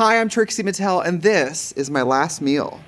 Hi, I'm Trixie Mattel, and this is my last meal.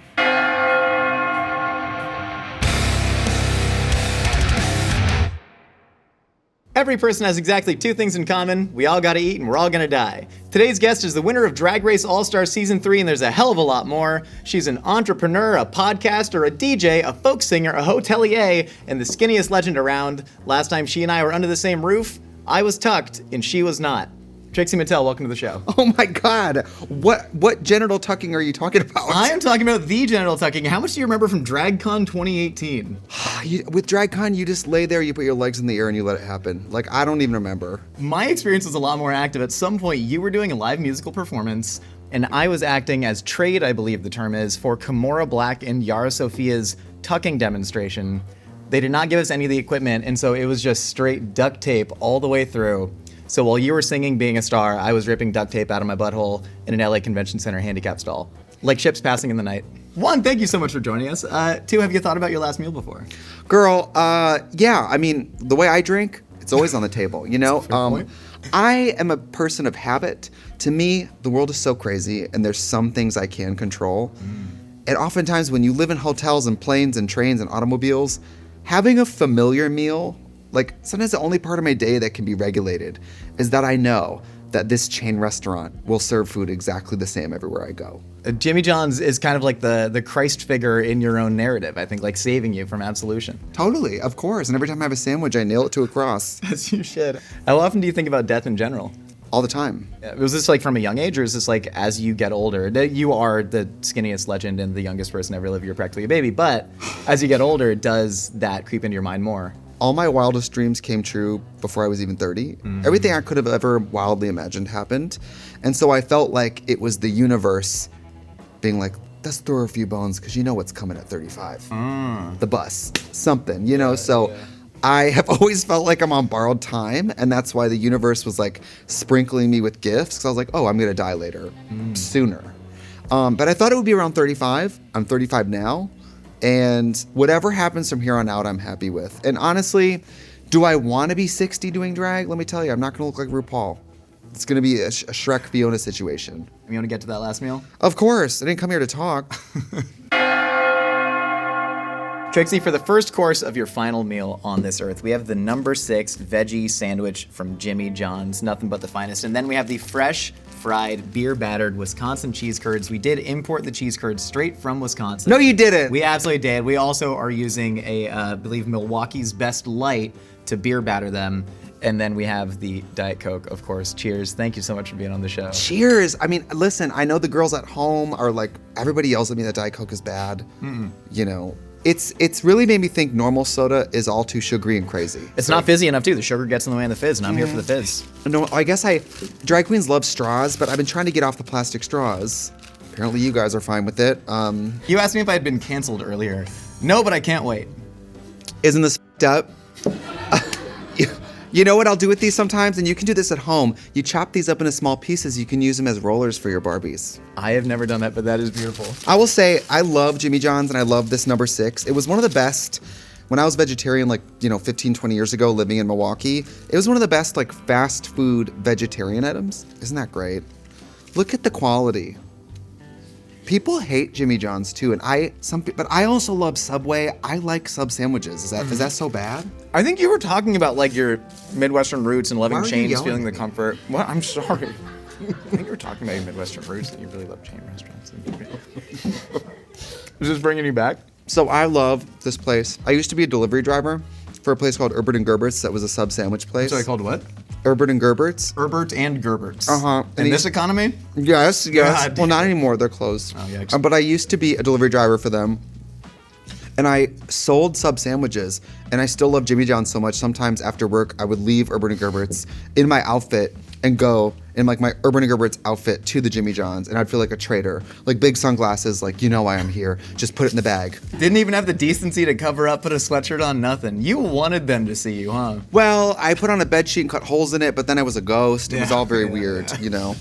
Every person has exactly two things in common. We all gotta eat and we're all gonna die. Today's guest is the winner of Drag Race All-Star Season 3, and there's a hell of a lot more. She's an entrepreneur, a podcaster, a DJ, a folk singer, a hotelier, and the skinniest legend around. Last time she and I were under the same roof, I was tucked and she was not. Trixie Mattel, welcome to the show. Oh my God, what genital tucking are you talking about? I am talking about the genital tucking. How much do you remember from DragCon 2018? With DragCon, you just lay there, you put your legs in the air, and you let it happen. Like, I don't even remember. My experience was a lot more active. At some point, you were doing a live musical performance, and I was acting as trade, I believe the term is, for Kimora Black and Yara Sophia's tucking demonstration. They did not give us any of the equipment, and so it was just straight duct tape all the way through. So while you were singing Being a Star, I was ripping duct tape out of my butthole in an LA Convention Center handicap stall. Like ships passing in the night. One, thank you so much for joining us. Two, have you thought about your last meal before? Girl, yeah, I mean, the way I drink, it's always on the table, you know? I am a person of habit. To me, the world is so crazy, and there's some things I can control. And oftentimes when you live in hotels and planes and trains and automobiles, having a familiar meal, like sometimes the only part of my day that can be regulated is that I know that this chain restaurant will serve food exactly the same everywhere I go. Jimmy John's is kind of like the Christ figure in your own narrative, I think, like saving you from absolution. Totally, of course. And every time I have a sandwich, I nail it to a cross. As you should. How often do you think about death in general? All the time. Was this like from a young age, or is this like as you get older? You are the skinniest legend and the youngest person ever live. You're practically a baby. But as you get older, does that creep into your mind more? All my wildest dreams came true before I was even 30. Everything I could have ever wildly imagined happened. And so I felt like it was the universe being like, let's throw a few bones because you know what's coming at 35. The bus, something, you know? I have always felt like I'm on borrowed time, and that's why the universe was like sprinkling me with gifts, because I was like, oh, I'm gonna die later, sooner. But I thought it would be around 35. I'm 35 now. And whatever happens from here on out, I'm happy with. And honestly, do I want to be 60 doing drag? Let me tell you, I'm not going to look like RuPaul. It's going to be a Shrek Fiona situation. You want to get to that last meal? Of course. I didn't come here to talk. Trixie, for the first course of your final meal on this earth, we have the number 6 veggie sandwich from Jimmy John's, nothing but the finest. And then we have the fresh fried, beer-battered Wisconsin cheese curds. We did import the cheese curds straight from Wisconsin. No, you didn't. We absolutely did. We also are using I believe Milwaukee's Best Light to beer batter them. And then we have the Diet Coke, of course. Cheers. Thank you so much for being on the show. Cheers. I mean, listen, I know the girls at home are like, everybody yells at me that Diet Coke is bad. You know, it's really made me think normal soda is all too sugary and crazy. It's not fizzy enough, too. The sugar gets in the way of the fizz, and I'm here for the fizz. No, I guess drag queens love straws, but I've been trying to get off the plastic straws. Apparently you guys are fine with it. You asked me if I had been canceled earlier. No, but I can't wait. Isn't this f***ed up? You know what I'll do with these sometimes? And you can do this at home. You chop these up into small pieces. You can use them as rollers for your Barbies. I have never done that, but that is beautiful. I will say, I love Jimmy John's and I love this number 6. It was one of the best, when I was vegetarian, like, 15, 20 years ago, living in Milwaukee, it was one of the best, like, fast food vegetarian items. Isn't that great? Look at the quality. People hate Jimmy John's too, but I also love Subway. I like sub sandwiches. Is that so bad? I think you were talking about like your Midwestern roots and loving Why are you chains, yelling feeling at the me? comfort. Well, I'm sorry. I think you were talking about your Midwestern roots and you really love chain restaurants. Is this bringing you back? So I love this place. I used to be a delivery driver for a place called Herbert and Gerbert's that was a sub sandwich place. Sorry, called what? Herbert and Gerbert's. Herbert and Gerbert's. Uh-huh. In this economy? Yes. God. Well, not anymore. They're closed. Oh, yeah. But I used to be a delivery driver for them. And I sold sub sandwiches. And I still love Jimmy John's so much. Sometimes after work, I would leave Herbert and Gerbert's in my outfit and go in like my Urban and Gerbert's outfit to the Jimmy John's, and I'd feel like a traitor. Like big sunglasses, like, you know why I'm here. Just put it in the bag. Didn't even have the decency to cover up, put a sweatshirt on, nothing. You wanted them to see you, huh? Well, I put on a bed sheet and cut holes in it, but then I was a ghost. It was all very weird, you know.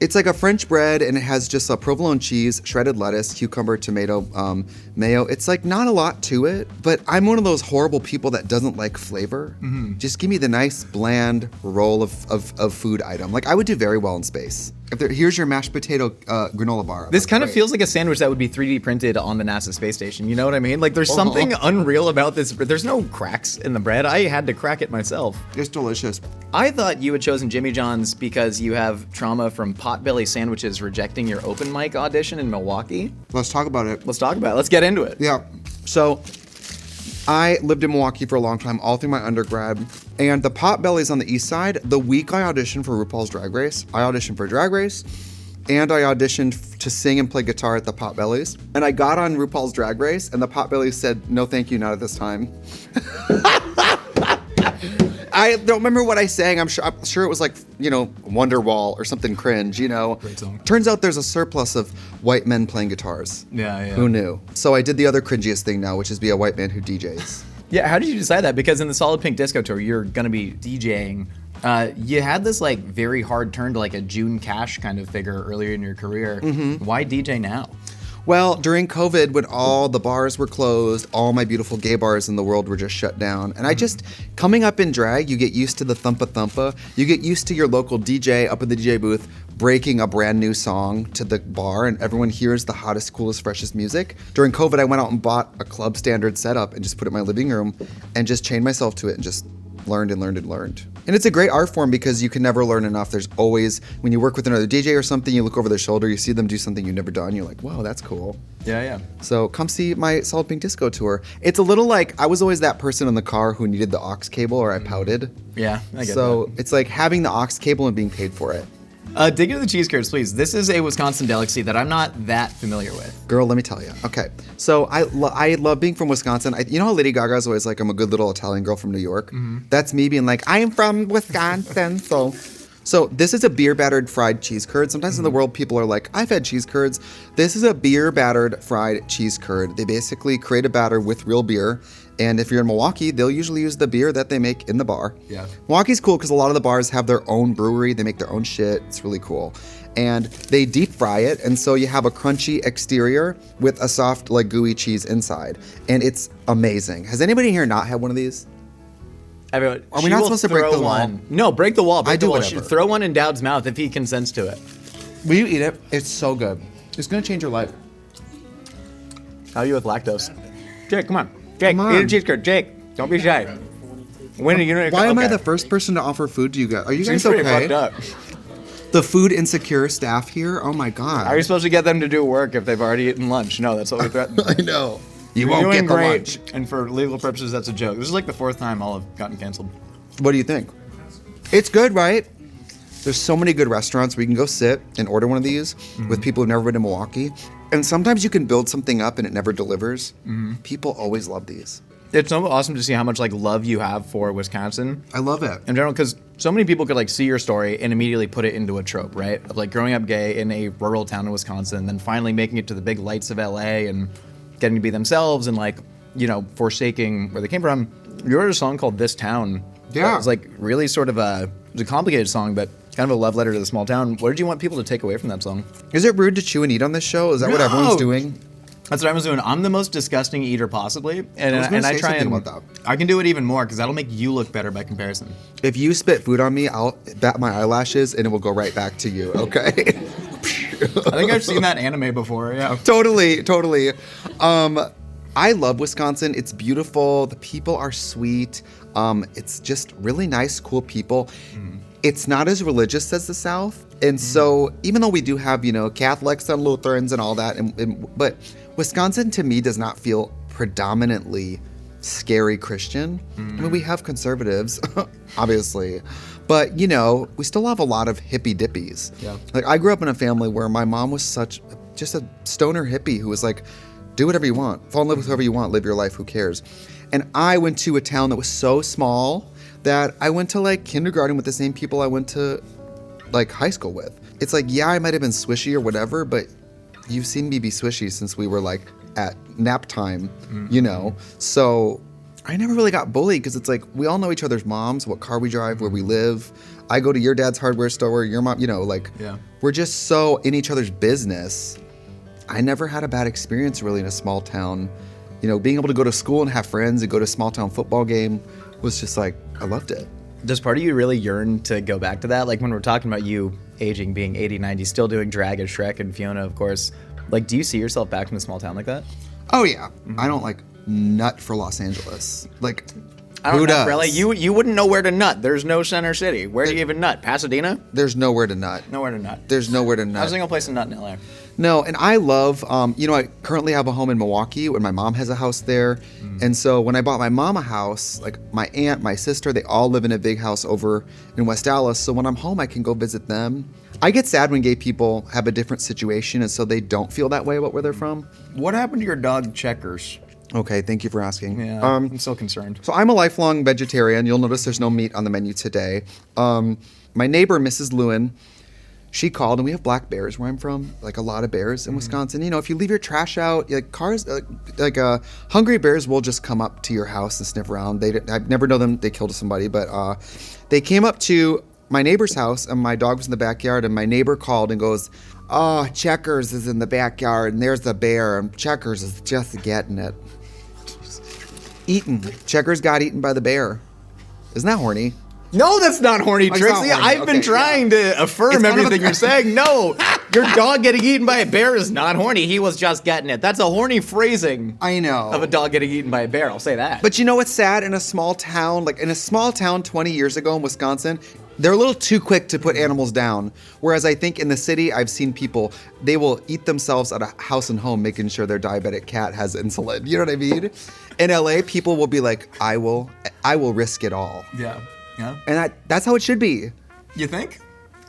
It's like a French bread, and it has just a provolone cheese, shredded lettuce, cucumber, tomato, mayo. It's like not a lot to it, but I'm one of those horrible people that doesn't like flavor. Mm-hmm. Just give me the nice, bland roll of food item. Like Like, I would do very well in space. Here's your mashed potato granola bar. This kind of feels like a sandwich that would be 3D printed on the NASA space station. You know what I mean? Like, there's something unreal about this. There's no cracks in the bread. I had to crack it myself. It's delicious. I thought you had chosen Jimmy John's because you have trauma from Potbelly sandwiches rejecting your open mic audition in Milwaukee. Let's talk about it. Let's talk about it. Let's get into it. Yeah. So I lived in Milwaukee for a long time, all through my undergrad. And the Potbelly's on the east side. The week I auditioned for RuPaul's Drag Race, I auditioned for Drag Race, and I auditioned to sing and play guitar at the Potbelly's. And I got on RuPaul's Drag Race, and the Potbelly's said, no thank you, not at this time. I don't remember what I sang. I'm sure it was like, Wonderwall or something cringe, Great song. Turns out there's a surplus of white men playing guitars. Yeah. Who knew? So I did the other cringiest thing now, which is be a white man who DJs. Yeah, how did you decide that? Because in the Solid Pink Disco Tour, you're gonna be DJing. You had this like very hard turn to like a June Cash kind of figure earlier in your career. Mm-hmm. Why DJ now? Well, during COVID, when all the bars were closed, all my beautiful gay bars in the world were just shut down. And coming up in drag, you get used to the thumpa thumpa. You get used to your local DJ up at the DJ booth breaking a brand new song to the bar, and everyone hears the hottest, coolest, freshest music. During COVID, I went out and bought a club standard setup and just put it in my living room and just chained myself to it and just learned and learned and learned. And it's a great art form because you can never learn enough. There's always, when you work with another DJ or something, you look over their shoulder, you see them do something you've never done, you're like, wow, that's cool. Yeah. So come see my Solid Pink Disco Tour. It's a little like, I was always that person in the car who needed the aux cable, or I pouted. Yeah, I get So that. it's like having the aux cable and being paid for it. Dig into the cheese curds, please. This is a Wisconsin delicacy that I'm not that familiar with. Girl, let me tell you. Okay, so I love being from Wisconsin. You know how Lady Gaga's always like, I'm a good little Italian girl from New York? Mm-hmm. That's me being like, I am from Wisconsin, So this is a beer-battered fried cheese curd. Sometimes in the world, people are like, I've had cheese curds. This is a beer-battered fried cheese curd. They basically create a batter with real beer. And if you're in Milwaukee, they'll usually use the beer that they make in the bar. Yeah. Milwaukee's cool because a lot of the bars have their own brewery. They make their own shit. It's really cool. And they deep fry it. And so you have a crunchy exterior with a soft, like gooey cheese inside. And it's amazing. Has anybody here not had one of these? Everyone, Are we not supposed to break the wall? No, break the wall. I do the wall. whatever. Throw one in Dowd's mouth if he consents to it. Will you eat it? It's so good. It's going to change your life. How are you with lactose? Jake, come on. Jake, Come on. eat a cheese curd. Jake, don't be shy. When are you gonna? Why am I okay. the first person to offer food to you guys? Are you Seems guys pretty okay? fucked up. The food insecure staff here? Oh my God. How are you supposed to get them to do work if they've already eaten lunch? No, that's what we threatened. I know. You You're won't doing get the great, lunch. and for legal purposes, that's a joke. This is like the fourth time all have gotten canceled. What do you think? It's good, right? There's so many good restaurants where you can go sit and order one of these with people who've never been to Milwaukee. And sometimes you can build something up and it never delivers. People always love these. It's so awesome to see how much like love you have for Wisconsin I love it. in general, because so many people could like see your story and immediately put it into a trope, right? Of like growing up gay in a rural town in Wisconsin, and then finally making it to the big lights of LA and getting to be themselves and like, forsaking where they came from. You wrote a song called This Town. Yeah. It's like really sort of it was a complicated song, but kind of a love letter to the small town. What did you want people to take away from that song? Is it rude to chew and eat on this show? Is that what everyone's doing? That's what I was doing. I'm the most disgusting eater possibly, and I was gonna I say try something and about that. I can do it even more because that'll make you look better by comparison. If you spit food on me, I'll bat my eyelashes and it will go right back to you, okay? I think I've seen that anime before. Yeah. Totally. I love Wisconsin. It's beautiful. The people are sweet. It's just really nice, cool people. It's not as religious as the South. And so even though we do have, Catholics and Lutherans and all that, but Wisconsin to me does not feel predominantly scary Christian. I mean, we have conservatives, obviously, but we still have a lot of hippie dippies. Yeah. Like I grew up in a family where my mom was just a stoner hippie who was like, do whatever you want, fall in love with whoever you want, live your life, who cares? And I went to a town that was so small that I went to like kindergarten with the same people I went to like high school with. It's like, yeah, I might have been swishy or whatever, but you've seen me be swishy since we were like at nap time, So I never really got bullied because it's like, we all know each other's moms, what car we drive, where we live. I go to your dad's hardware store, your mom, we're just so in each other's business. I never had a bad experience really in a small town. Being able to go to school and have friends and go to a small town football game was just like, I loved it. Does part of you really yearn to go back to that? Like when we're talking about you aging, being 80, 90, still doing drag as Shrek and Fiona, of course. Like, do you see yourself back in a small town like that? Oh yeah. I don't like nut for Los Angeles. Like, I don't who know, does? really. You wouldn't know where to nut. There's no center city. Where do you even nut? Pasadena? There's nowhere to nut. Nowhere to nut. There's nowhere to How's a nut. single place to nut in LA? No, and I love, I currently have a home in Milwaukee, and my mom has a house there. And so when I bought my mom a house, like my aunt, my sister, they all live in a big house over in West Dallas. So when I'm home, I can go visit them. I get sad when gay people have a different situation, and so they don't feel that way about where they're from. What happened to your dog Checkers? Okay, thank you for asking. Yeah, I'm still concerned. So I'm a lifelong vegetarian. You'll notice there's no meat on the menu today. My neighbor, Mrs. Lewin, she called, and we have black bears where I'm from, like a lot of bears in Wisconsin. You know, if you leave your trash out, like cars, hungry bears will just come up to your house and sniff around. I never know them. They killed somebody, but they came up to my neighbor's house, and my dog was in the backyard, and my neighbor called and goes, "Oh, Checkers is in the backyard, and there's the bear, and Checkers is just getting it." Eaten. Checkers got eaten by the bear. Isn't that horny? No, that's not horny, It's not Trixie. horny. I've been Okay, trying to affirm It's kind of everything you're saying. No, your dog getting eaten by a bear is not horny. He was just getting it. That's a horny phrasing I know. of a dog getting eaten by a bear. I'll say that. But you know what's sad? In a small town, 20 years ago in Wisconsin, they're a little too quick to put animals down. Whereas I think in the city, I've seen people, they will eat themselves at a house and home, making sure their diabetic cat has insulin. You know what I mean? In LA, people will be like, I will risk it all. yeah. And that's how it should be. You think?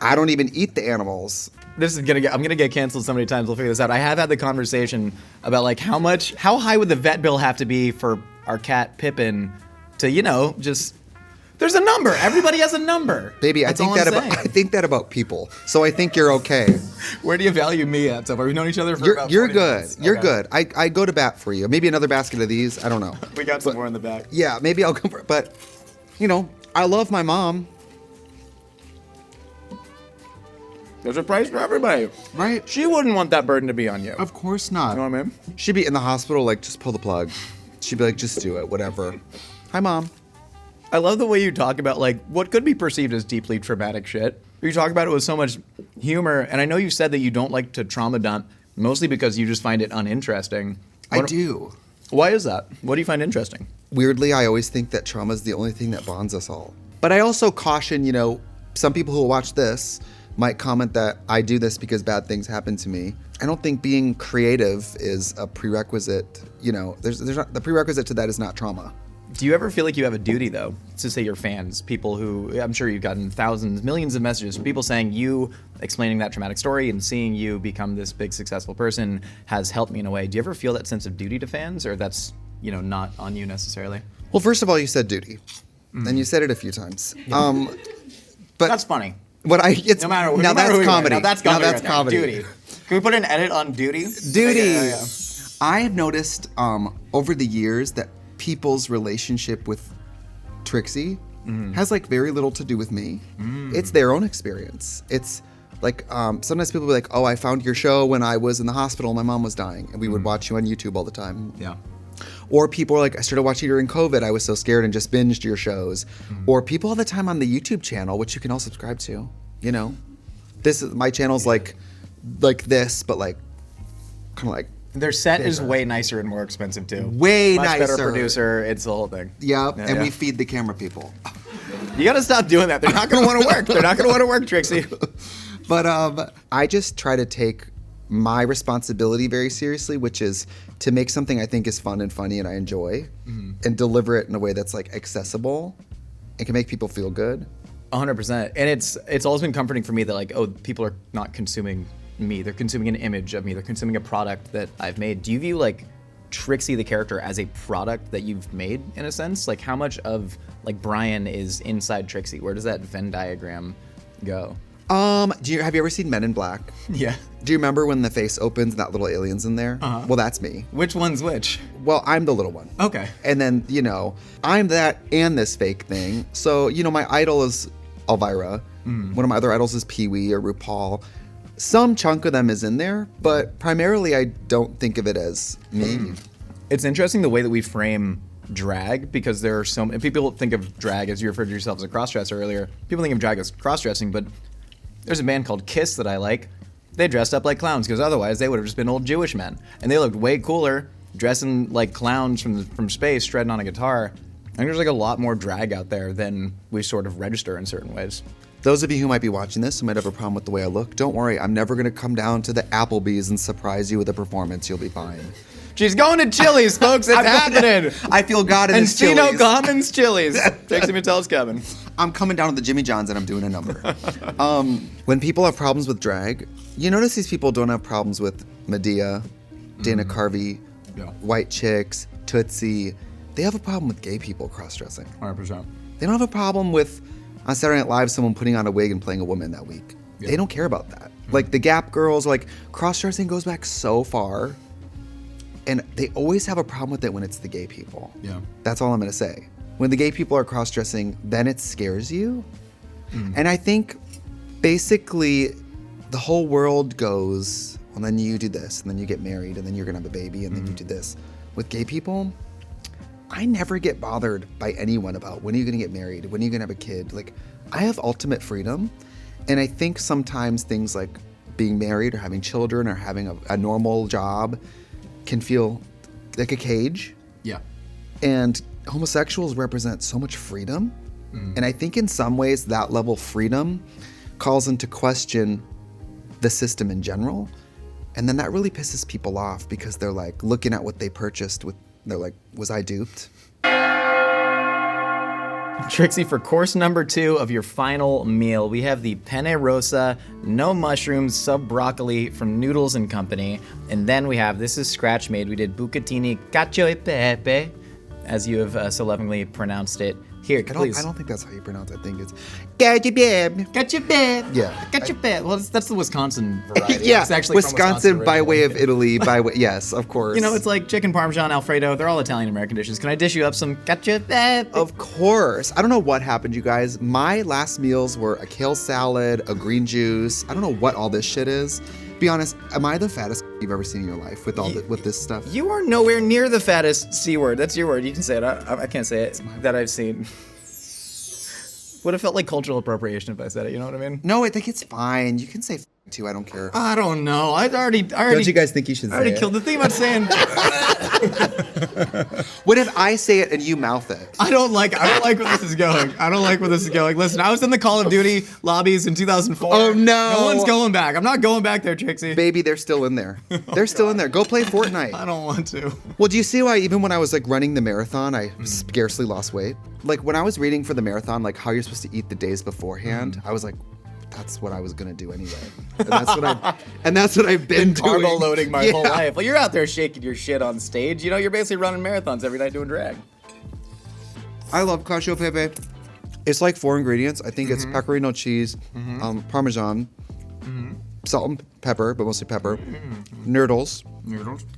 I don't even eat the animals. I'm gonna get canceled so many times. We'll figure this out. I have had the conversation about like how high would the vet bill have to be for our cat Pippin to, just. There's a number. Everybody has a number. Baby, I That's all think I'm that saying. I think that about people. So I think you're okay. Where do you value me at so far? We've known each other for about You're 40 good. minutes. You're Okay. good. I go to bat for you. Maybe another basket of these. I don't know. We got some more in the back. Yeah, maybe I'll go for it. But, I love my mom. There's a price for everybody. Right? She wouldn't want that burden to be on you. Of course not. You know what I mean? She'd be in the hospital, like, just pull the plug. She'd be like, just do it, whatever. Hi, Mom. I love the way you talk about like what could be perceived as deeply traumatic shit. You talk about it with so much humor, and I know you said that you don't like to trauma dump, mostly because you just find it uninteresting. I do. Why is that? What do you find interesting? Weirdly, I always think that trauma is the only thing that bonds us all. But I also caution, some people who will watch this might comment that I do this because bad things happen to me. I don't think being creative is a prerequisite. There's not, the prerequisite to that is not trauma. Do you ever feel like you have a duty, though, to say your fans, people who, I'm sure you've gotten thousands, millions of messages from people saying you explaining that traumatic story and seeing you become this big successful person has helped me in a way. Do you ever feel that sense of duty to fans, or that's, not on you necessarily? Well, first of all, you said duty. And you said it a few times. But That's funny. no matter who that's you are. comedy. Now that's comedy. right there. Comedy. Duty. Can we put an edit on duty? Duty. Yeah. I've noticed over the years that people's relationship with Trixie has very little to do with me. It's their own experience. It's like sometimes people will be like, "Oh, I found your show when I was in the hospital. My mom was dying, and we would watch you on YouTube all the time." Yeah. Or people are like, "I started watching you during COVID. I was so scared and just binged your shows." Or people all the time on the YouTube channel, which you can all subscribe to. This is my channel's like this, but kind of like. Their set is way nicer and more expensive too. Way Much better nicer. producer. It's the whole thing. Yep, Yeah, and yeah. we feed the camera people. You gotta stop doing that. They're not gonna want to work. They're not gonna want to work, Trixie. But I just try to take my responsibility very seriously, which is to make something I think is fun and funny and I enjoy, and deliver it in a way that's accessible and can make people feel good. 100%. And it's always been comforting for me that people are not consuming me. They're consuming an image of me. They're consuming a product that I've made. Do you view Trixie the character as a product that you've made in a sense? How much of Brian is inside Trixie? Where does that Venn diagram go? Have you ever seen Men in Black? Yeah. Do you remember when the face opens and that little alien's in there? Uh-huh. Well, that's me. Which one's which? Well, I'm the little one. Okay. And then, I'm that and this fake thing. So, my idol is Elvira. One of my other idols is Pee-wee or RuPaul. Some chunk of them is in there, but primarily I don't think of it as me. It's interesting the way that we frame drag, because there are and people think of drag, as you referred to yourself as a crossdresser earlier. People think of drag as cross-dressing, but there's a band called Kiss that I like. They dressed up like clowns because otherwise they would have just been old Jewish men, and they looked way cooler dressing like clowns from space, shredding on a guitar. I think there's like a lot more drag out there than we sort of register in certain ways. Those of you who might be watching this who might have a problem with the way I look, don't worry. I'm never going to come down to the Applebee's and surprise you with a performance. You'll be fine. She's going to Chili's, folks. It's happening. I feel God in this Chili's. Encino Commons Chili's. Trixie Mattel's coming. I'm coming down to the Jimmy John's and I'm doing a number. When people have problems with drag, you notice these people don't have problems with Medea, Dana Carvey, white chicks, Tootsie. They have a problem with gay people cross-dressing. 100%. They don't have a problem with, on Saturday Night Live, someone putting on a wig and playing a woman that week. Yeah. They don't care about that. Like the Gap girls, like cross-dressing goes back so far. And they always have a problem with it when it's the gay people. Yeah. That's all I'm going to say. When the gay people are cross-dressing, then it scares you. And I think basically the whole world goes, well, then you do this, and then you get married, and then you're going to have a baby, and then you do this. With gay people, I never get bothered by anyone about when are you going to get married, when are you going to have a kid. Like, I have ultimate freedom. And I think sometimes things like being married or having children or having a normal job can feel like a cage. Yeah. And homosexuals represent so much freedom. And I think in some ways that level of freedom calls into question the system in general. And then that really pisses people off because they're like looking at what they purchased they're like, was I duped? Trixie, for course number 2 of your final meal, we have the penne rosa, no mushrooms, sub broccoli from Noodles and Company. And then we have, this is scratch made, we did bucatini cacio e pepe, as you have so lovingly pronounced it. Here, please. I don't think that's how you pronounce it. I think it's cacio e pepe. Yeah. Cacio e pepe. Well, that's the Wisconsin variety. Yeah, it's actually Wisconsin by way of Italy, yes, of course. You know, it's like chicken parmesan, Alfredo. They're all Italian-American dishes. Can I dish you up some cacio e pepe? Of course. I don't know what happened, you guys. My last meals were a kale salad, a green juice. I don't know what all this shit is. Be honest, am I the fattest you've ever seen in your life with with this stuff? You are nowhere near the fattest C word. That's your word. You can say it. I can't say it. That I've seen. Would have felt like cultural appropriation if I said it. You know what I mean? No, I think it's fine. You can say too. I don't care. I don't know. I already. Don't you guys think you should say it? I already killed the thing about saying. What if I say it and you mouth it? I don't like where this is going. Listen, I was in the Call of Duty lobbies in 2004. Oh, no. No one's going back. I'm not going back there, Trixie. Baby, they're still in there. They're still in there. Go play Fortnite. I don't want to. Well, do you see why even when I was like running the marathon, I scarcely lost weight? Like when I was reading for the marathon, like how you're supposed to eat the days beforehand, I was like, that's what I was gonna do anyway. And that's what I've been doing. Barbell loading my whole life. Well, you're out there shaking your shit on stage. You know, you're basically running marathons every night doing drag. I love cacio e pepe. It's like 4 ingredients. I think it's pecorino cheese, Parmesan, salt and pepper, but mostly pepper, noodles,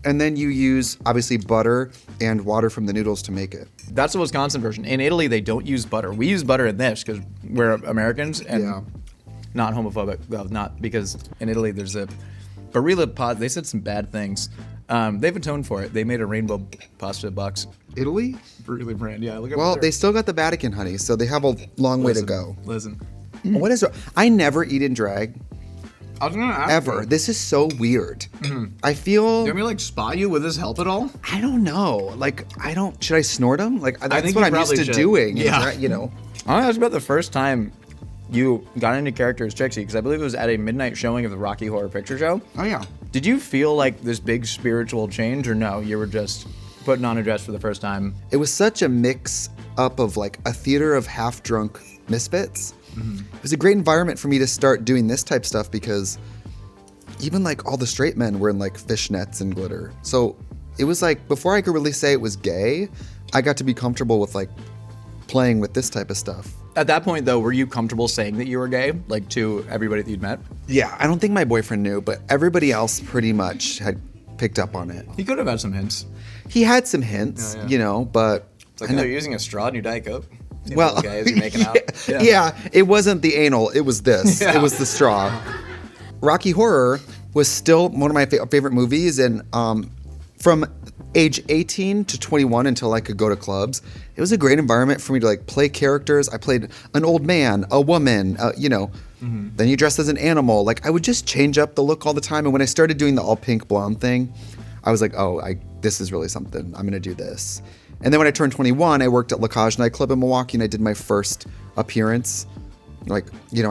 and then you use obviously butter and water from the noodles to make it. That's the Wisconsin version. In Italy, they don't use butter. We use butter in this because we're Americans and not homophobic. Well, not because in Italy there's a Barilla pod. They said some bad things. They've atoned for it. They made a rainbow pasta box. Italy? Really brand, yeah. Look well, they still got the Vatican, honey, so they have a long way to go. Listen. What is? I never eat in drag. I was gonna ask ever. You. This is so weird. I feel. Do you want me to like spot you? Would this help at all? I don't know. Like, I don't. Should I snort them? Like, that's what I'm used to doing. Yeah. You know. I want to ask about the first time you got into character as Trixie, because I believe it was at a midnight showing of the Rocky Horror Picture Show. Oh yeah. Did you feel like this big spiritual change, or no? You were just putting on a dress for the first time. It was such a mix up of like a theater of half-drunk misfits. It was a great environment for me to start doing this type stuff because even like all the straight men were in like fishnets and glitter. So it was like before I could really say it was gay, I got to be comfortable with like playing with this type of stuff. At that point though, were you comfortable saying that you were gay, like to everybody that you'd met? Yeah, I don't think my boyfriend knew, but everybody else pretty much had picked up on it. He could have had some hints. He had some hints, you know, but it's like they're using a straw in your Diet Coke. Well, guys, you're making out. Yeah, it wasn't the anal, it was this. It was the straw. Rocky Horror was still one of my favorite movies, and from age 18 to 21 until I could go to clubs, it was a great environment for me to like play characters. I played an old man, a woman, then you dress as an animal. Like I would just change up the look all the time. And when I started doing the all pink blonde thing, I was like, this is really something. I'm going to do this. And then when I turned 21, I worked at La Cage nightclub in Milwaukee and I did my first appearance. I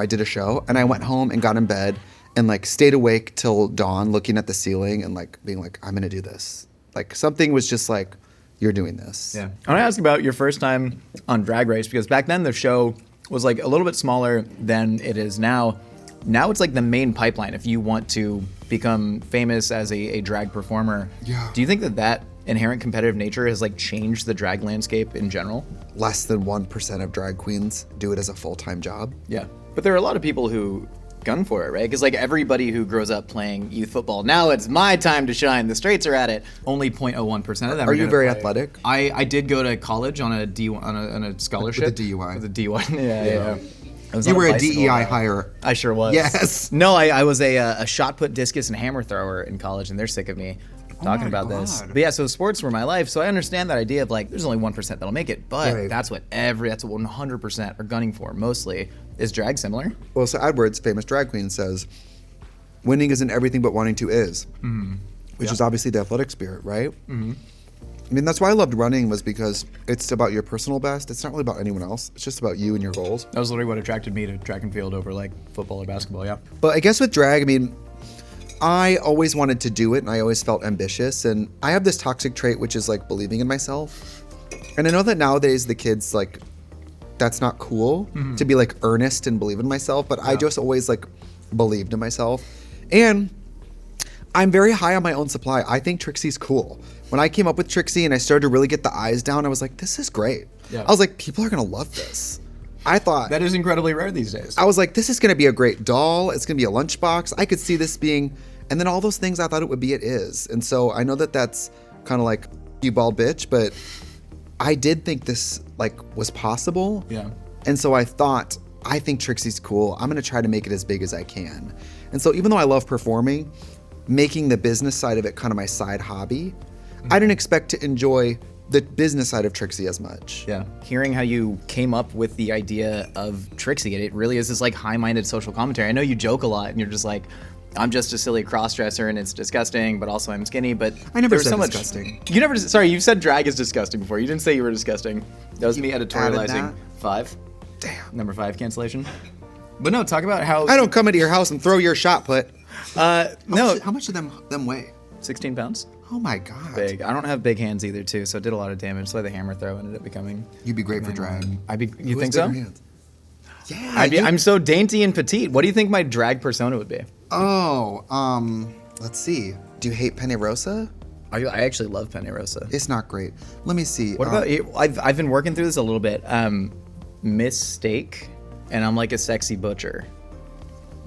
did a show and I went home and got in bed and like stayed awake till dawn looking at the ceiling and like being like, I'm going to do this. Like something was just like, you're doing this. Yeah. I want to ask about your first time on Drag Race because back then the show was like a little bit smaller than it is now. Now it's like the main pipeline if you want to become famous as a drag performer. Yeah. Do you think that inherent competitive nature has like changed the drag landscape in general? Less than 1% of drag queens do it as a full-time job. Yeah. But there are a lot of people who gun for it, right? Because like everybody who grows up playing youth football, now it's my time to shine. The straights are at it. Only 0.01% of them are you very athletic? I did go to college on a D1 on a scholarship. With a DUI. With a D1. Yeah. You were a DEI hire. I sure was. Yes. No, I was a shot put, discus, and hammer thrower in college, and they're sick of me talking about this. But yeah, so sports were my life, so I understand that idea of like, there's only 1% that'll make it, but that's what 100% are gunning for, mostly. Is drag similar? Well, so Edwards, famous drag queen, says, winning isn't everything but wanting to is, which is obviously the athletic spirit, right? Mm-hmm. I mean, that's why I loved running was because it's about your personal best. It's not really about anyone else. It's just about you and your goals. That was literally what attracted me to track and field over like football or basketball, yeah. But I guess with drag, I mean, I always wanted to do it and I always felt ambitious. And I have this toxic trait, which is like believing in myself. And I know that nowadays the kids like, that's not cool to be like earnest and believe in myself. But I just always like believed in myself. And I'm very high on my own supply. I think Trixie's cool. When I came up with Trixie and I started to really get the eyes down, I was like, this is great. Yeah. I was like, people are going to love this. I thought. That is incredibly rare these days. I was like, this is going to be a great doll. It's going to be a lunchbox. I could see this being, and then all those things I thought it would be, it is. And so I know that that's kind of like, you bald bitch, but I did think this like was possible. Yeah. And so I thought, I think Trixie's cool. I'm going to try to make it as big as I can. And so even though I love performing, making the business side of it kind of my side hobby, I didn't expect to enjoy the business side of Trixie as much. Yeah. Hearing how you came up with the idea of Trixie, it really is this like high-minded social commentary. I know you joke a lot and you're just like, I'm just a silly cross-dresser and it's disgusting, but also I'm skinny, but I never said disgusting. You never, sorry, you said drag is disgusting before. You didn't say you were disgusting. That was me editorializing. 5. Damn. Number 5 cancellation. But no, talk about how... I don't come into your house and throw your shot put. No. How much of them weigh? 16 pounds. Oh my God. Big. I don't have big hands either, too, so it did a lot of damage. That's why the hammer throw ended up becoming... You'd be great for drag. You think so? Hands? Yeah. I'm so dainty and petite. What do you think my drag persona would be? Oh, let's see. Do you hate Penne Rosa? I actually love Penne Rosa. It's not great. Let me see. What about you? I've been working through this a little bit. Miss Steak, and I'm like a sexy butcher.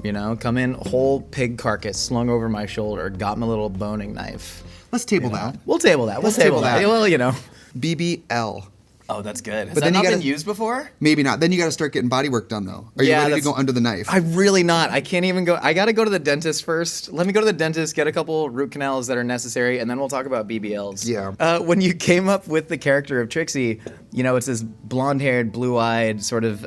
You know, come in, whole pig carcass slung over my shoulder, got my little boning knife. Let's table that. We'll table that. We'll table that. Well, you know. BBL. Oh, that's good. Has But that then not you been gotta- used before? Maybe not. Then you got to start getting body work done, though. Are you ready to go under the knife? I'm really not. I can't even go. I got to go to the dentist first. Let me go to the dentist, get a couple root canals that are necessary, and then we'll talk about BBLs. Yeah. When you came up with the character of Trixie, you know, it's this blonde-haired, blue-eyed, sort of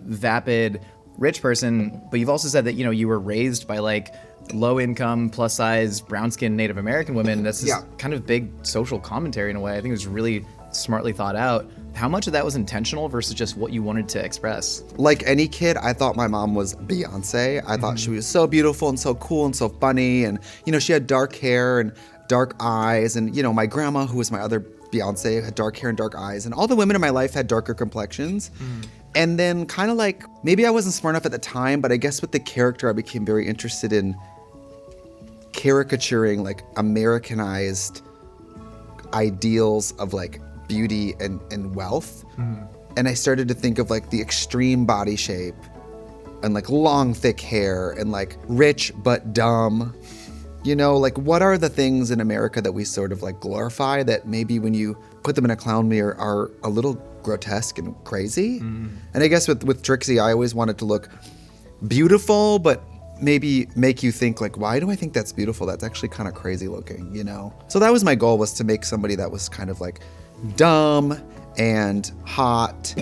vapid, rich person, but you've also said that, you know, you were raised by, like, low-income, plus-size, brown-skinned Native American women. That's this kind of big social commentary in a way. I think it was really smartly thought out. How much of that was intentional versus just what you wanted to express? Like any kid, I thought my mom was Beyonce. I thought she was so beautiful and so cool and so funny. And, you know, she had dark hair and dark eyes. And, you know, my grandma, who was my other Beyonce, had dark hair and dark eyes. And all the women in my life had darker complexions. And then kind of like, maybe I wasn't smart enough at the time, but I guess with the character, I became very interested in caricaturing like Americanized ideals of like beauty and wealth. And I started to think of like the extreme body shape and like long thick hair and like rich but dumb. You know, like what are the things in America that we sort of like glorify that maybe when you put them in a clown mirror are a little grotesque and crazy? And I guess with Trixie, I always wanted to look beautiful, but maybe make you think like, why do I think that's beautiful? That's actually kind of crazy looking, you know? So that was my goal, was to make somebody that was kind of like dumb and hot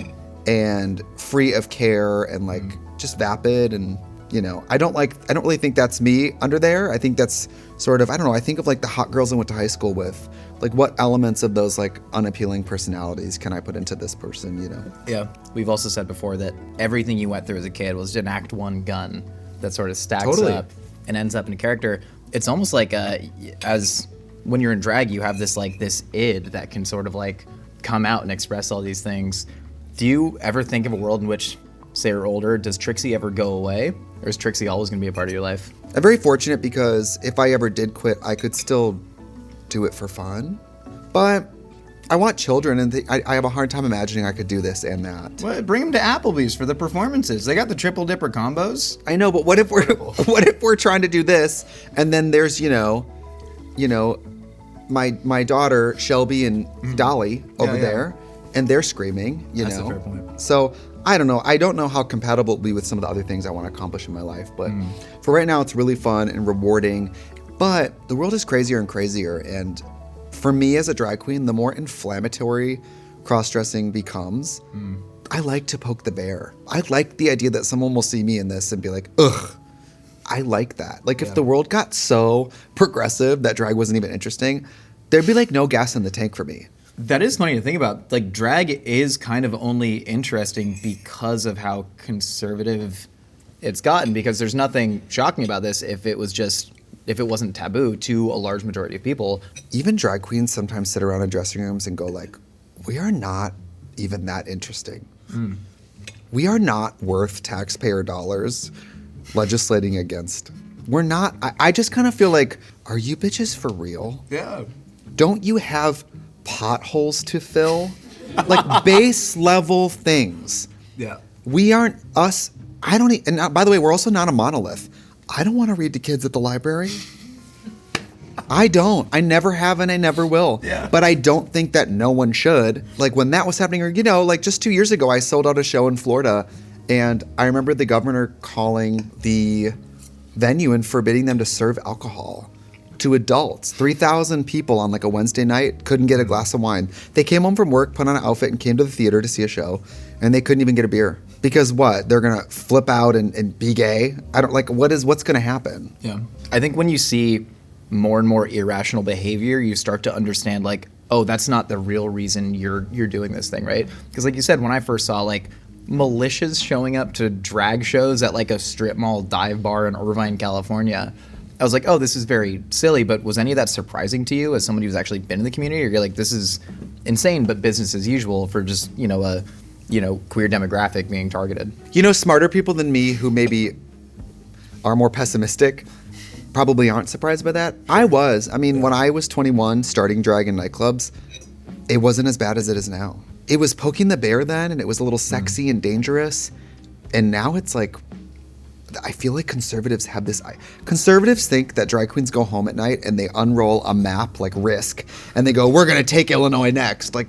and free of care and like just vapid. And, you know, I don't really think that's me under there. I think that's sort of, I don't know, I think of like the hot girls I went to high school with. Like, what elements of those like unappealing personalities can I put into this person, you know? Yeah. We've also said before that everything you went through as a kid was an act one gun that sort of stacks up and ends up in a character. It's almost like as when you're in drag, you have this like this id that can sort of like come out and express all these things. Do you ever think of a world in which, say you're older, does Trixie ever go away? Or is Trixie always going to be a part of your life? I'm very fortunate because if I ever did quit, I could still do it for fun. But I want children, and I have a hard time imagining I could do this and that. Well, bring them to Applebee's for the performances. They got the triple dipper combos. I know, but what if we're trying to do this, and then there's my daughter Shelby and Dolly over there, and they're screaming. That's a fair point. So I don't know. I don't know how compatible it'll be with some of the other things I want to accomplish in my life. But for right now, it's really fun and rewarding. But the world is crazier and crazier. And for me as a drag queen, the more inflammatory cross-dressing becomes, I like to poke the bear. I like the idea that someone will see me in this and be like, ugh. I like that. Like, if the world got so progressive that drag wasn't even interesting, there'd be like no gas in the tank for me. That is funny to think about. Like, drag is kind of only interesting because of how conservative it's gotten, because there's nothing shocking about this if it wasn't taboo to a large majority of people. Even drag queens sometimes sit around in dressing rooms and go like, we are not even that interesting. We are not worth taxpayer dollars legislating against. We're not. I just kind of feel like, are you bitches for real? Yeah. Don't you have potholes to fill? Like base level things. Yeah. We aren't us. I don't. And by the way, we're also not a monolith. I don't want to read to kids at the library. I don't. I never have and I never will. Yeah. But I don't think that no one should. Like when that was happening, or, you know, like just 2 years ago, I sold out a show in Florida, and I remember the governor calling the venue and forbidding them to serve alcohol to adults. 3,000 people on like a Wednesday night couldn't get a glass of wine. They came home from work, put on an outfit, and came to the theater to see a show, and they couldn't even get a beer. Because what? They're gonna flip out and be gay? I don't like. What's gonna happen? Yeah. I think when you see more and more irrational behavior, you start to understand like, oh, that's not the real reason you're doing this thing, right? Because like you said, when I first saw like militias showing up to drag shows at like a strip mall dive bar in Irvine, California, I was like, oh, this is very silly. But was any of that surprising to you as somebody who's actually been in the community? Or you're like, this is insane, but business as usual for just, a queer demographic being targeted? Smarter people than me who maybe are more pessimistic probably aren't surprised by that. I was. I mean, when I was 21 starting drag in nightclubs, it wasn't as bad as it is now. It was poking the bear then, and it was a little sexy and dangerous. And now it's like, I feel like conservatives have this. Conservatives think that drag queens go home at night and they unroll a map like Risk, and they go, we're going to take Illinois next. Like,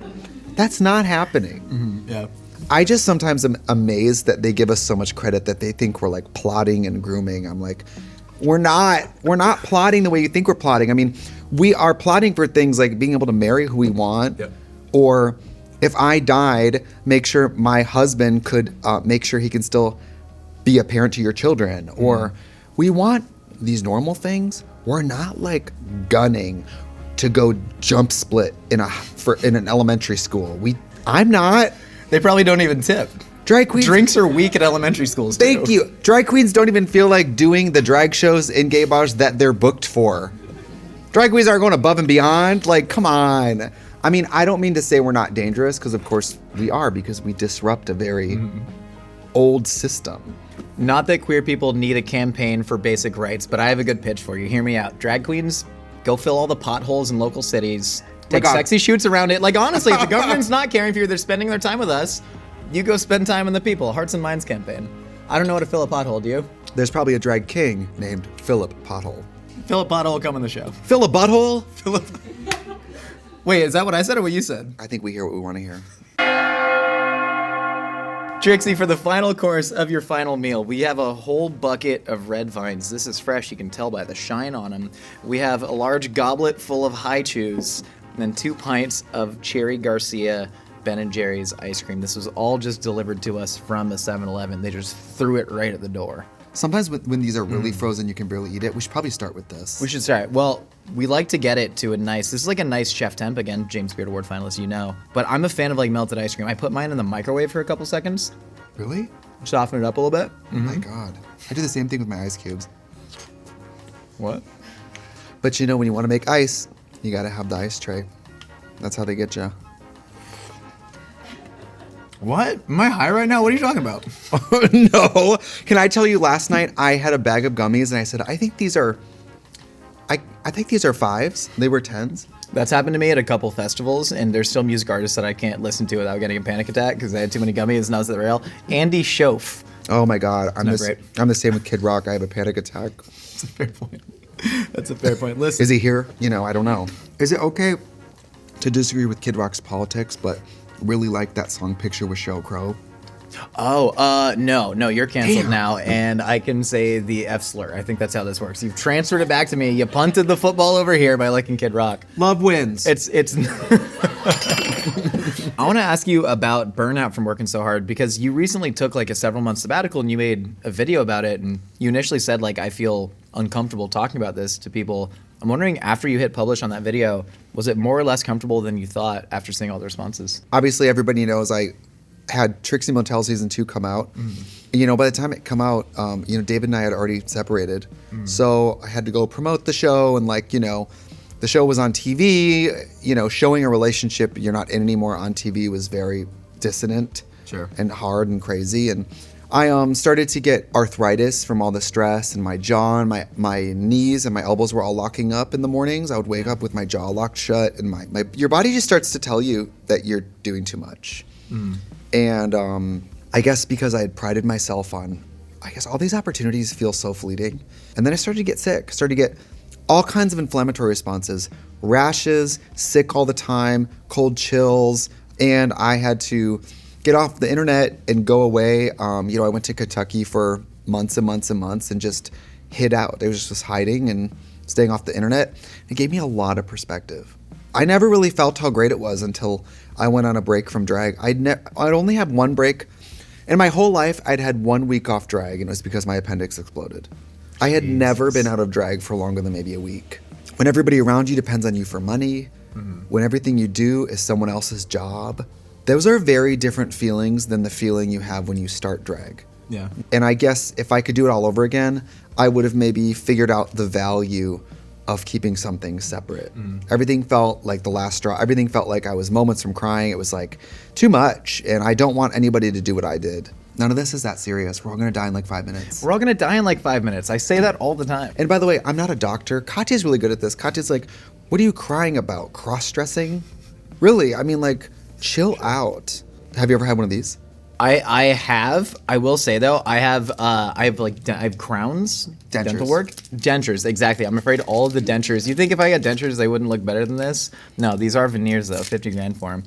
that's not happening. Mm-hmm. Yeah. I just sometimes am amazed that they give us so much credit that they think we're like plotting and grooming. I'm like, we're not plotting the way you think we're plotting. I mean, we are plotting for things like being able to marry who we want, or if I died, make sure my husband could make sure he can still be a parent to your children, or we want these normal things. We're not like gunning to go jump split in an elementary school. I'm not. They probably don't even tip. Drag queens. Drinks are weak at elementary schools, too. Thank you. Drag queens don't even feel like doing the drag shows in gay bars that they're booked for. Drag queens are going above and beyond. Like, come on. I mean, I don't mean to say we're not dangerous, because of course we are, because we disrupt a very old system. Not that queer people need a campaign for basic rights, but I have a good pitch for you. Hear me out. Drag queens, go fill all the potholes in local cities. Take sexy shoots around it. Like, honestly, if the government's not caring for you, they're spending their time with us. You go spend time in the people. Hearts and Minds campaign. I don't know how to fill a pothole, do you? There's probably a drag king named Philip Pothole. Philip Pothole will come on the show. Fill a butthole? Wait, is that what I said or what you said? I think we hear what we want to hear. Trixie, for the final course of your final meal, we have a whole bucket of red vines. This is fresh, you can tell by the shine on them. We have a large goblet full of high chews, and then 2 pints of Cherry Garcia Ben & Jerry's ice cream. This was all just delivered to us from the 7-Eleven. They just threw it right at the door. Sometimes when these are really frozen, you can barely eat it. We should probably start with this. We should start. Well, we like to get it to a nice, this is like a nice chef temp, again, James Beard Award finalist, you know. But I'm a fan of like melted ice cream. I put mine in the microwave for a couple seconds. Really? Soften it up a little bit. Oh my God. I do the same thing with my ice cubes. What? But you know, when you want to make ice, you got to have the ice tray. That's how they get you. What? Am I high right now? What are you talking about? No. Can I tell you, last night I had a bag of gummies and I said, I think these are 5s. They were 10s. That's happened to me at a couple festivals, and there's still music artists that I can't listen to without getting a panic attack because I had too many gummies and I was at the rail. Andy Schoaf. Oh my God. I'm Not the great. same with Kid Rock. I have a panic attack. That's a fair point. That's a fair point. Listen. Is he here? You know, I don't know. Is it okay to disagree with Kid Rock's politics, but really like that song Picture with Sheryl Crow? Oh, no, you're canceled Damn. now, and I can say the F slur. I think that's how this works. You've transferred it back to me. You punted the football over here by liking Kid Rock. Love wins. It's. I want to ask you about burnout from working so hard, because you recently took like a several month sabbatical and you made a video about it, and you initially said like, I feel uncomfortable talking about this to people. I'm wondering, after you hit publish on that video, was it more or less comfortable than you thought after seeing all the responses? Obviously, everybody knows I had Trixie Mattel season 2 come out. You know, by the time it come out, you know, David and I had already separated. So I had to go promote the show, and like, you know, the show was on TV. You know, showing a relationship you're not in anymore on TV was very dissonant. Sure. And hard and crazy. And I started to get arthritis from all the stress, and my jaw and my knees and my elbows were all locking up in the mornings. I would wake up with my jaw locked shut, and your body just starts to tell you that you're doing too much. And I guess because I had prided myself on, I guess all these opportunities feel so fleeting. And then I started to get sick, started to get all kinds of inflammatory responses, rashes, sick all the time, cold chills, and I had to get off the internet and go away. You know, I went to Kentucky for months and months and months and just hid out. I was just hiding and staying off the internet. It gave me a lot of perspective. I never really felt how great it was until I went on a break from drag. I'd only had one break. In my whole life, I'd had 1 week off drag, and it was because my appendix exploded. I had never been out of drag for longer than maybe a week. When everybody around you depends on you for money, when everything you do is someone else's job, those are very different feelings than the feeling you have when you start drag. Yeah. And I guess if I could do it all over again, I would have maybe figured out the value of keeping something separate. Everything felt like the last straw. Everything felt like I was moments from crying. It was like too much, and I don't want anybody to do what I did. None of this is that serious. We're all gonna die in like 5 minutes. We're all gonna die in like 5 minutes. I say that all the time. And by the way, I'm not a doctor. Katya's really good at this. Katya's like, what are you crying about? Cross-dressing? Really? I mean, like, chill out. Have you ever had one of these? I have. I will say though, I have crowns, Dentures. dental work, dentures. Exactly. I'm afraid all of the dentures. You think if I got dentures, they wouldn't look better than this? No, these are veneers though. 50 grand for them.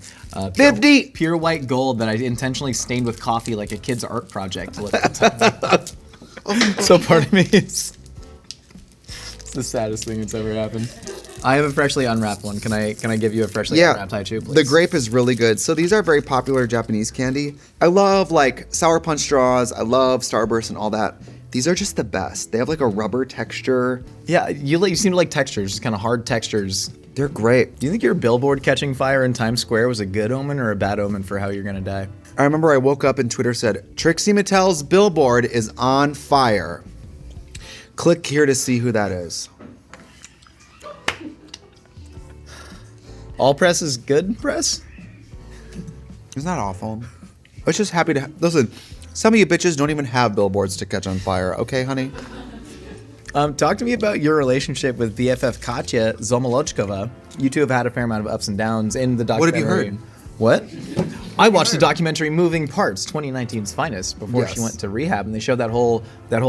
50. Pure white gold that I intentionally stained with coffee like a kid's art project. So part of me is. It's the saddest thing that's ever happened. I have a freshly unwrapped one. Can I give you a freshly unwrapped haichu, please? The grape is really good. So these are very popular Japanese candy. I love like Sour Punch straws. I love Starburst and all that. These are just the best. They have like a rubber texture. Yeah, you seem to like textures, just kind of hard textures. They're great. Do you think your billboard catching fire in Times Square was a good omen or a bad omen for how you're gonna die? I remember I woke up and Twitter said, Trixie Mattel's billboard is on fire. Click here to see who that is. All press is good press? It's not awful. I was just happy to listen, some of you bitches don't even have billboards to catch on fire. Okay, honey? Talk to me about your relationship with BFF Katya Zomolodchkova. You two have had a fair amount of ups and downs in the What have documentary. you heard? What? I watched the documentary Moving Parts, 2019's finest, before she Yes. went to rehab, and they showed that whole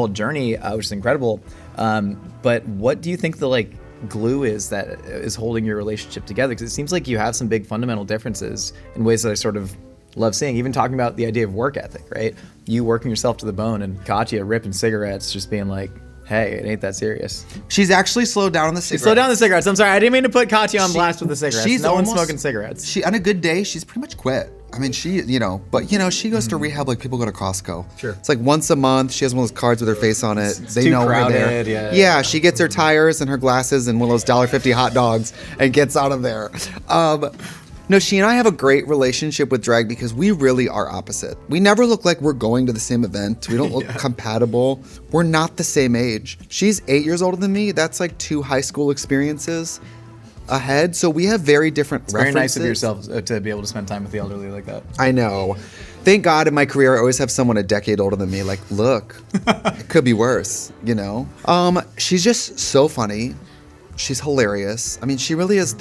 journey, which is incredible. But what do you think the glue is that is holding your relationship together? Because it seems like you have some big fundamental differences in ways that are sort of love seeing. Even talking about the idea of work ethic, right? You working yourself to the bone, and Katya ripping cigarettes, just being like, hey, it ain't that serious. She's actually slowed down on the cigarettes. Slow down the cigarettes. I'm sorry, I didn't mean to put Katya on blast with the cigarettes. No one's smoking cigarettes. She on a good day, she's pretty much quit. I mean, she, but she goes to rehab like people go to Costco. Sure. It's like once a month. She has one of those cards with her face on it. It's they too know crowded, her there. yeah. She gets her tires and her glasses and one of those $1.50 hot dogs and gets out of there. No, she and I have a great relationship with drag because we really are opposite. We never look like we're going to the same event. We don't look compatible. We're not the same age. She's 8 years older than me. That's like 2 high school experiences ahead. So we have very different references. Very nice of yourself to be able to spend time with the elderly like that. I know. Thank God in my career I always have someone a decade older than me. Like, look, it could be worse, She's just so funny. She's hilarious. I mean, she really is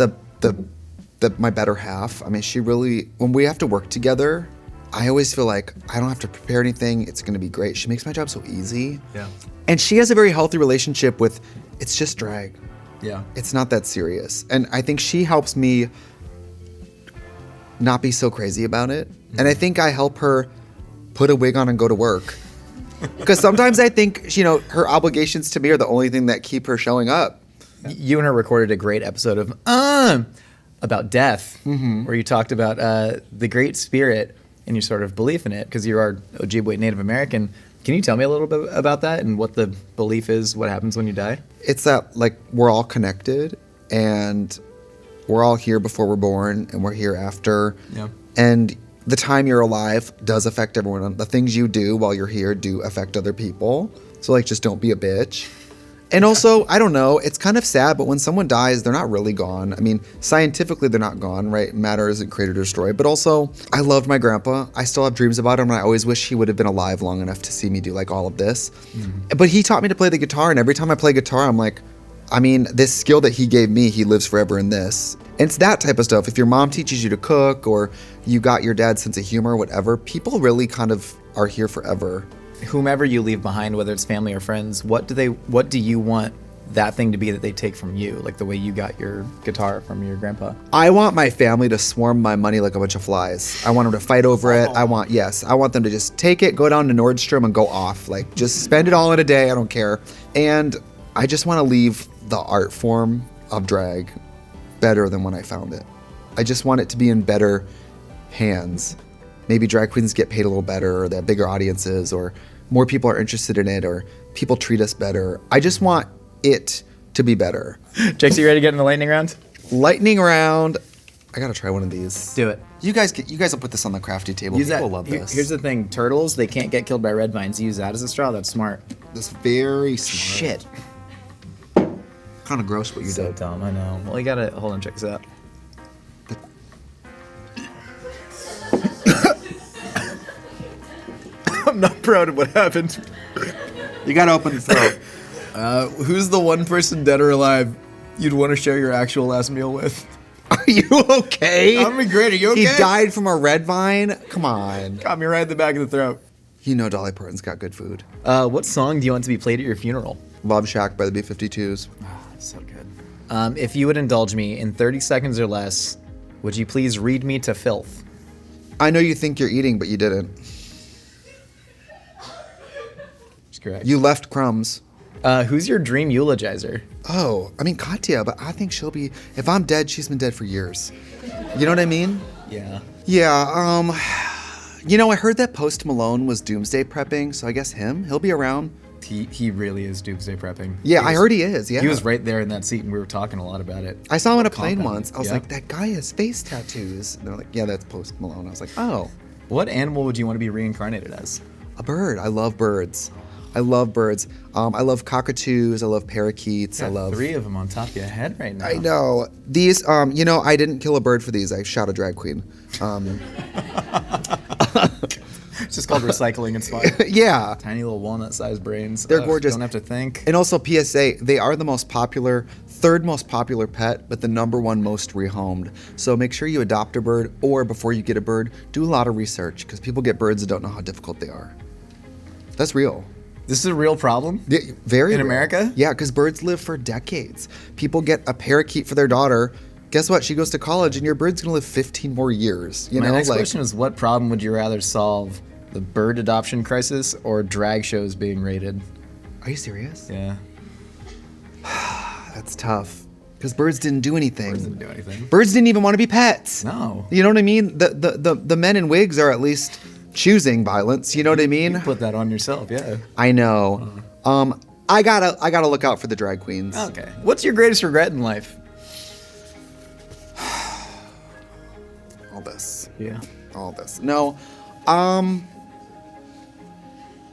my better half. I mean, she really, when we have to work together, I always feel like I don't have to prepare anything. It's going to be great. She makes my job so easy. Yeah. And she has a very healthy relationship with, it's just drag. Yeah. It's not that serious. And I think she helps me not be so crazy about it. Mm-hmm. And I think I help her put a wig on and go to work. Because sometimes I think, her obligations to me are the only thing that keep her showing up. You and her recorded a great episode of about death, where you talked about the Great Spirit and your sort of belief in it, because you are Ojibwe Native American. Can you tell me a little bit about that and what the belief is, what happens when you die? It's that, like, we're all connected, and we're all here before we're born, and we're here after. Yeah. And the time you're alive does affect everyone. The things you do while you're here do affect other people. So, like, just don't be a bitch. And also, I don't know, it's kind of sad, but when someone dies, they're not really gone. I mean, scientifically, they're not gone, right? Matter isn't created or destroyed. But also, I loved my grandpa. I still have dreams about him, and I always wish he would have been alive long enough to see me do, like, all of this. Mm-hmm. But he taught me to play the guitar, and every time I play guitar, I'm like, this skill that he gave me, he lives forever in this. And it's that type of stuff. If your mom teaches you to cook, or you got your dad's sense of humor, whatever, people really kind of are here forever. Whomever you leave behind, whether it's family or friends, what do you want that thing to be that they take from you, like the way you got your guitar from your grandpa? I want my family to swarm my money like a bunch of flies. I want them to fight over it. I want them to just take it, go down to Nordstrom and go off. Like, just spend it all in a day. I don't care. And I just want to leave the art form of drag better than when I found it. I just want it to be in better hands. Maybe drag queens get paid a little better, or they have bigger audiences, or more people are interested in it, or people treat us better. I just want it to be better. Trixie, you ready to get in the lightning round? Lightning round. I gotta try one of these. Do it. You guys will put this on the crafty table. People love this. Here's the thing: turtles, they can't get killed by red vines. Use that as a straw. That's smart. That's very smart. Shit. Kind of gross what you So did. dumb. I know. Well, you gotta hold on. Check this out. I'm not proud of what happened. You gotta open the throat. Who's the one person, dead or alive, you'd want to share your actual last meal with? Are you okay? I'm great. Are you okay? He died from a red vine? Come on. Got me right in the back of the throat. Dolly Parton's got good food. What song do you want to be played at your funeral? Love Shack by the B-52s. So good. If you would indulge me in 30 seconds or less, would you please read me to filth? I know you think you're eating, but you didn't. That's correct. You left crumbs. Who's your dream eulogizer? Oh, Katya, but I think she'll be, if I'm dead, she's been dead for years. You know what I mean? Yeah. Yeah, I heard that Post Malone was doomsday prepping, so I guess he'll be around. He really is doomsday prepping. Yeah, I heard he is, yeah. He was right there in that seat, and we were talking a lot about it. I saw him on a plane once. I was like, that guy has face tattoos. And they're like, yeah, that's Post Malone. I was like, oh. What animal would you want to be reincarnated as? A bird. I love birds. I love birds. I love cockatoos. I love parakeets. I love 3 of them on top of your head right now. I know. These, I didn't kill a bird for these. I shot a drag queen. It's just called recycling. It's fine. Yeah. Tiny little walnut-sized brains. They're gorgeous. Don't have to think. And also PSA, they are the third most popular pet, but the #1 most rehomed. So make sure you adopt a bird, or before you get a bird, do a lot of research, because people get birds and don't know how difficult they are. That's real. This is a real problem? Yeah, very in real. America? Yeah, because birds live for decades. People get a parakeet for their daughter, guess what? She goes to college, and your bird's gonna live 15 more years. You My know, next like, question is, what problem would you rather solve? The bird adoption crisis or drag shows being rated? are you serious? Yeah. That's tough. Because birds didn't do anything. Birds didn't do anything. Birds didn't even want to be pets. No. You know what I mean? The men in wigs are at least choosing violence. You know what I mean? You put that on yourself, yeah. I know. I gotta look out for the drag queens. Okay. What's your greatest regret in life? All this. Yeah. All this. No.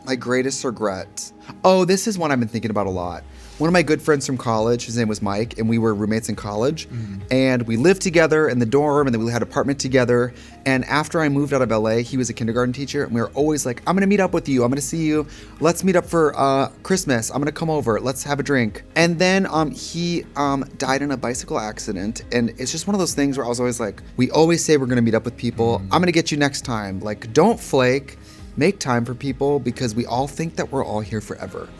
My greatest regret. Oh, this is one I've been thinking about a lot. One of my good friends from college, his name was Mike, and we were roommates in college. And we lived together in the dorm, and then we had an apartment together. And after I moved out of LA, he was a kindergarten teacher, and we were always like, I'm gonna meet up with you. I'm gonna see you. Let's meet up for Christmas. I'm gonna come over. Let's have a drink. And then he died in a bicycle accident. And it's just one of those things where I was always like, we always say we're gonna meet up with people. I'm gonna get you next time. Like, don't flake. Make time for people, because we all think that we're all here forever.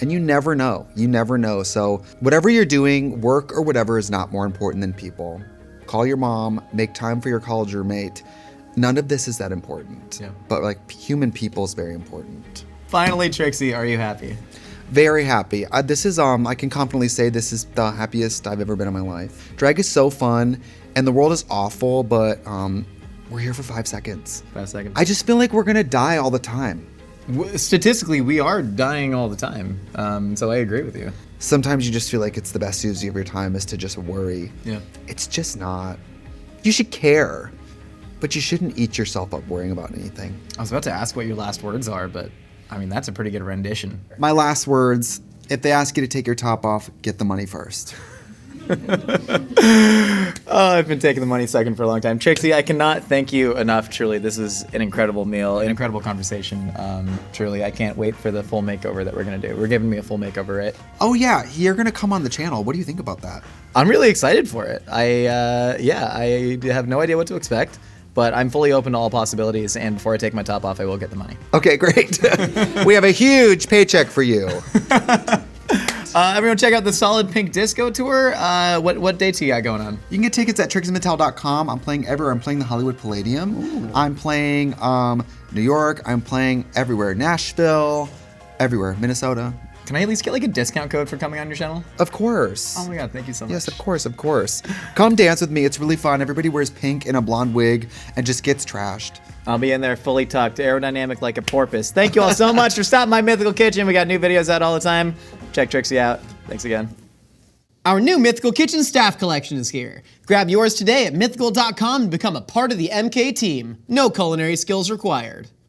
And you never know. You never know. So whatever you're doing, work or whatever, is not more important than people. Call your mom, make time for your college roommate. None of this is that important. Yeah. But like, human people is very important. Finally, Trixie, are you happy? Very happy. This is I can confidently say this is the happiest I've ever been in my life. Drag is so fun, and the world is awful, but we're here for 5 seconds. 5 seconds. I just feel like we're gonna die all the time. Statistically, we are dying all the time. So I agree with you. Sometimes you just feel like it's the best use of your time is to just worry. Yeah. It's just not. You should care, but you shouldn't eat yourself up worrying about anything. I was about to ask what your last words are, but I mean, that's a pretty good rendition. My last words, if they ask you to take your top off, get the money first. Oh, I've been taking the money second for a long time. Trixie, I cannot thank you enough, truly. This is an incredible meal, an incredible conversation. Truly, I can't wait for the full makeover that we're going to do. We're giving me a full makeover, right? Oh yeah, you're gonna come on the channel. What do you think about that? I'm really excited for it. I have no idea what to expect, but I'm fully open to all possibilities, and before I take my top off, I will get the money. Okay, great. We have a huge paycheck for you. Everyone check out the Solid Pink Disco Tour. What dates you got going on? You can get tickets at TrixiMattel.com. I'm playing everywhere. I'm playing the Hollywood Palladium. Ooh. I'm playing New York. I'm playing everywhere. Nashville, everywhere. Minnesota. Can I at least get like a discount code for coming on your channel? Of course. Oh my god, thank you so much. Yes, of course, of course. Come dance with me. It's really fun. Everybody wears pink in a blonde wig and just gets trashed. I'll be in there fully tucked, aerodynamic like a porpoise. Thank you all so much for stopping by Mythical Kitchen. We got new videos out all the time. Check Trixie out. Thanks again. Our new Mythical Kitchen staff collection is here. Grab yours today at mythical.com and become a part of the MK team. No culinary skills required.